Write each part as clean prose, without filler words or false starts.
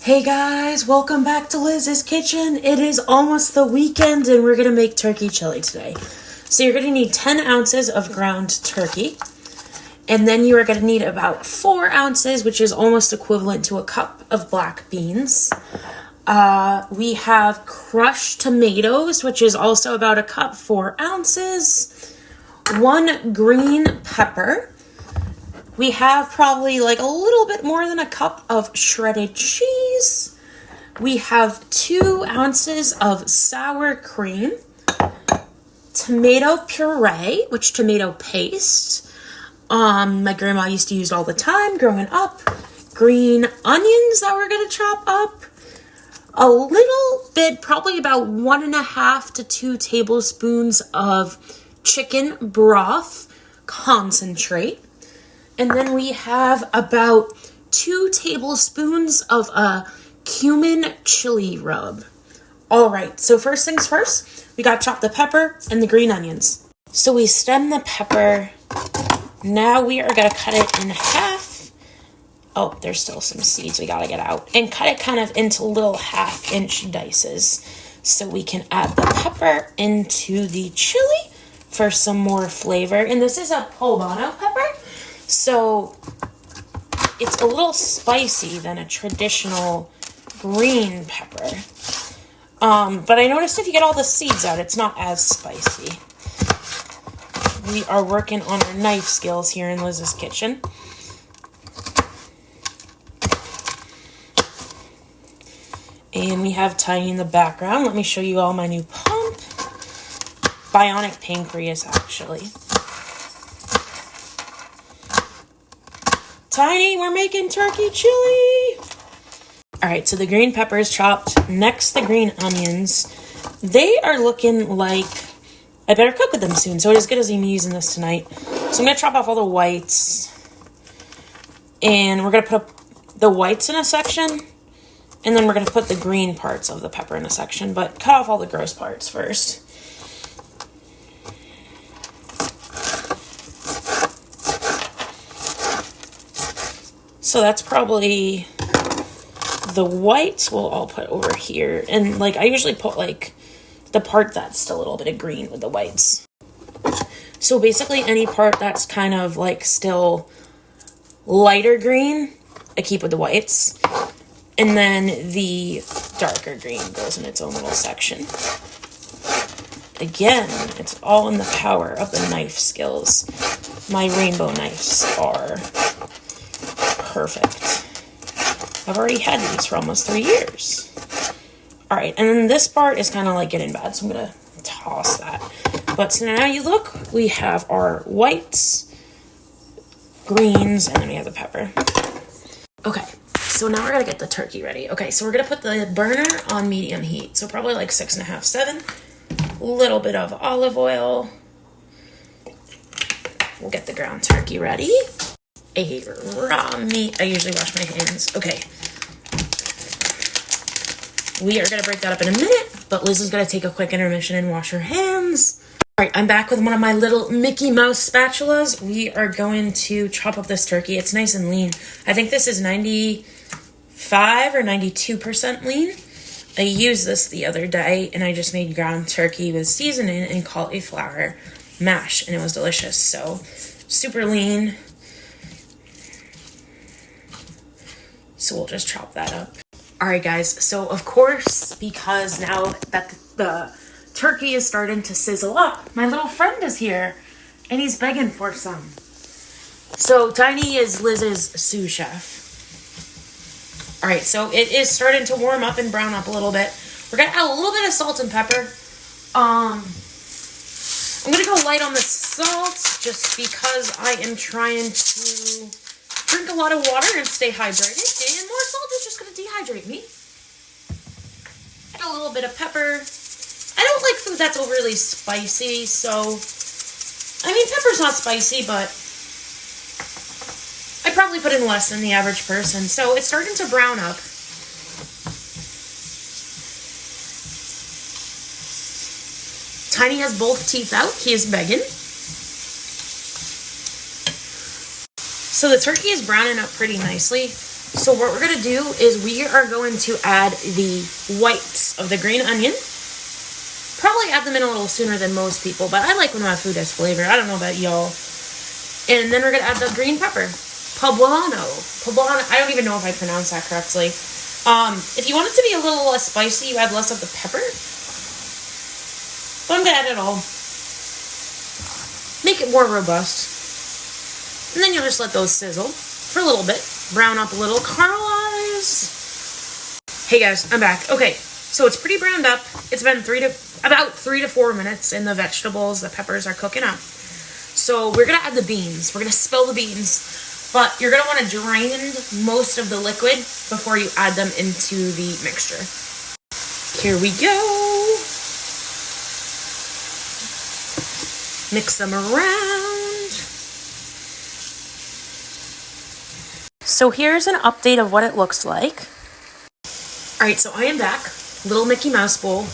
Hey guys, welcome back to Liz's Kitchen. It is almost the weekend and we're going to make turkey chili today. So you're going to need 10 ounces of ground turkey. And then you are going to need about 4 ounces, which is almost equivalent to a cup of black beans. We have crushed tomatoes, which is also about a cup, 4 ounces. 1 green pepper. We have probably like a little bit more than a cup of shredded cheese. We have 2 ounces of sour cream, tomato puree, which tomato paste. My grandma used to use all the time growing up. Green onions that we're gonna chop up. A little bit, probably about 1.5 to 2 tablespoons of chicken broth concentrate. And then we have about 2 tablespoons of a cumin chili rub. All right, so first things first, we got to chop the pepper and the green onions. So we stem the pepper. Now we are going to cut it in half. Oh, there's still some seeds we got to get out. And cut it kind of into little 1/2-inch dices so we can add the pepper into the chili for some more flavor. And this is a poblano pepper. So it's a little spicy than a traditional green pepper. But I noticed if you get all the seeds out, it's not as spicy. We are working on our knife skills here in Liz's Kitchen. And we have Tiny in the background. Let me show you all my new pump. Bionic pancreas, actually. Tiny, we're making turkey chili. All right, so the green pepper is chopped. Next, the green onions. They are looking like I better cook with them soon, so as good as I'm using this tonight. So I'm gonna chop off all the whites. And we're gonna put the whites in a section. And then we're gonna put the green parts of the pepper in a section, but cut off all the gross parts first. So that's probably the whites we'll all put over here. And like I usually put like the part that's still a little bit of green with the whites. So basically any part that's kind of like still lighter green, I keep with the whites. And then the darker green goes in its own little section. Again, it's all in the power of the knife skills. My rainbow knives are perfect. I've already had these for almost 3 years. All right, and then this part is kind of like getting bad, so I'm gonna toss that. But so now you look, we have our whites, greens, and then we have the pepper. Okay, so now we're gonna get the turkey ready. Okay, so we're gonna put the burner on medium heat, so probably like 6.5, 7. A little bit of olive oil. We'll get the ground turkey ready. A raw meat. I usually wash my hands. Okay. We are going to break that up in a minute, but Liz is going to take a quick intermission and wash her hands. All right, I'm back with one of my little Mickey Mouse spatulas. We are going to chop up this turkey. It's nice and lean. I think this is 95 or 92% lean. I used this the other day, and I just made ground turkey with seasoning and cauliflower mash, and it was delicious. So, super lean. So we'll just chop that up. All right, guys. So, of course, because now that the turkey is starting to sizzle up, my little friend is here, and he's begging for some. So, Tiny is Liz's sous chef. All right, so it is starting to warm up and brown up a little bit. We're going to add a little bit of salt and pepper. I'm going to go light on the salt just because I am trying to drink a lot of water and stay hydrated. And more salt is just going to dehydrate me. Add a little bit of pepper. I don't like food that's overly spicy, so I mean, pepper's not spicy, but I probably put in less than the average person. So it's starting to brown up. Tiny has both teeth out. He is begging. So the turkey is browning up pretty nicely. So what we're going to do is we are going to add the whites of the green onion. Probably add them in a little sooner than most people, but I like when my food has flavor. I don't know about y'all. And then we're going to add the green pepper. Poblano. I don't even know if I pronounced that correctly. If you want it to be a little less spicy, you add less of the pepper. But I'm going to add it all. Make it more robust. And then you'll just let those sizzle for a little bit. Brown up a little. Caramelize. Hey guys, I'm back. Okay, so it's pretty browned up. It's been about 3 to 4 minutes, and the vegetables, the peppers are cooking up. So we're going to add the beans. We're going to spill the beans. But you're going to want to drain most of the liquid before you add them into the mixture. Here we go. Mix them around. So here's an update of what it looks like. All right, so I am back. Little Mickey Mouse bowl.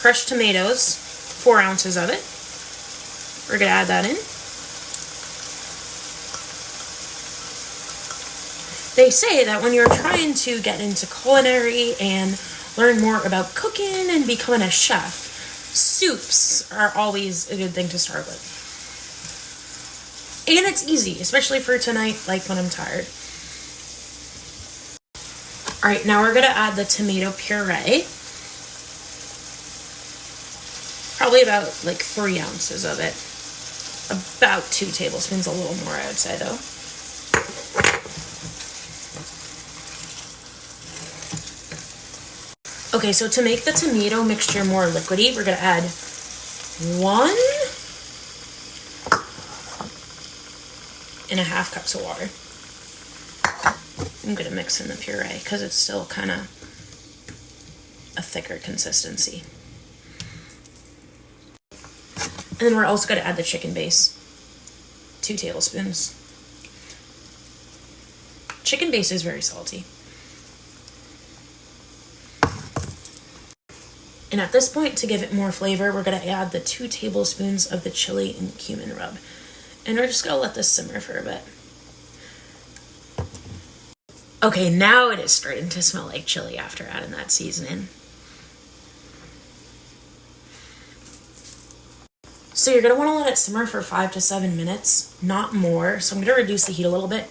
Crushed tomatoes, 4 ounces of it. We're going to add that in. They say that when you're trying to get into culinary and learn more about cooking and becoming a chef, soups are always a good thing to start with. And it's easy, especially for tonight, like when I'm tired. All right, now we're going to add the tomato puree. Probably about like 3 ounces of it. About 2 tablespoons, a little more, I would say, though. Okay, so to make the tomato mixture more liquidy, we're going to add 1.5 cups of water. I'm going to mix in the puree because it's still kind of a thicker consistency. And then we're also going to add the chicken base. 2 tablespoons. Chicken base is very salty. And at this point, to give it more flavor, we're going to add the 2 tablespoons of the chili and cumin rub. And we're just going to let this simmer for a bit. Okay, now it is starting to smell like chili after adding that seasoning. So you're going to want to let it simmer for 5 to 7 minutes, not more. So I'm going to reduce the heat a little bit.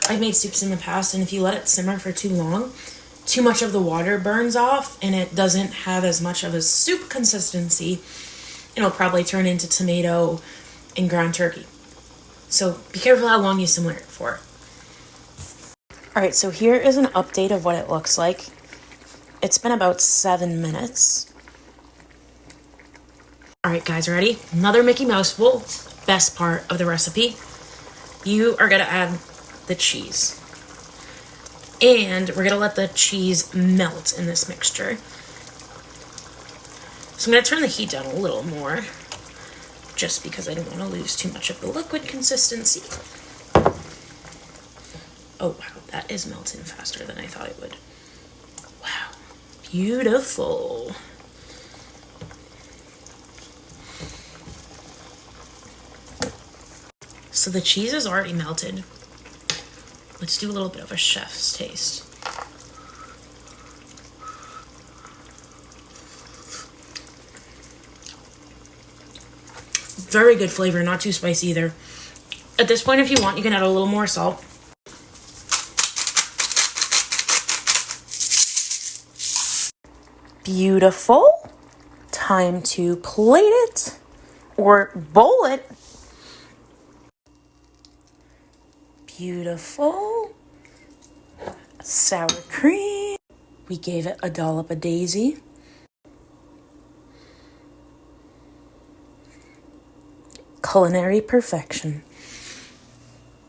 I've made soups in the past, and if you let it simmer for too long, too much of the water burns off and it doesn't have as much of a soup consistency. It'll probably turn into tomato and ground turkey. So be careful how long you simmer it for. All right, so here is an update of what it looks like. It's been about 7 minutes. All right, guys, ready? Another Mickey Mouse bowl. Best part of the recipe. You are going to add the cheese. And we're going to let the cheese melt in this mixture. So I'm going to turn the heat down a little more, just because I don't want to lose too much of the liquid consistency. Oh, wow, that is melting faster than I thought it would. Wow, beautiful. So the cheese is already melted. Let's do a little bit of a chef's taste. Very good flavor, not too spicy either. At this point, if you want, you can add a little more salt. Beautiful. Time to plate it or bowl it. Beautiful. Sour cream. We gave it a dollop of daisy. Culinary perfection.